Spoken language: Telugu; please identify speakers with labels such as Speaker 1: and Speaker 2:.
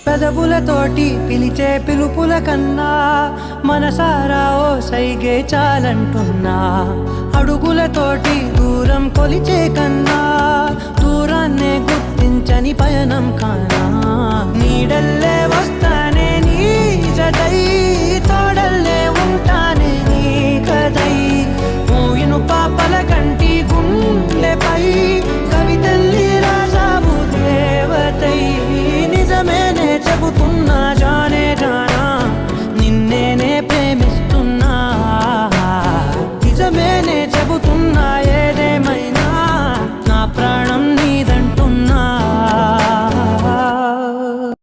Speaker 1: పెదవులతోటి పిలిచే పిలుపుల కన్నా మనసారా ఓ సైగే చాలంటున్నా. అడుగులతోటి దూరం కొలిచే కన్నా దూరాన్నే గుర్తించని పయనం కానా. నీడల్లే వస్తానే నీ జతై, తోడల్లే ఉంటానే నీ కథై. మూయిను పాపల కంటి గుండెపై కవితల్లి రాజావు దేవతై. నిజమేనే చెబుతున్నా జా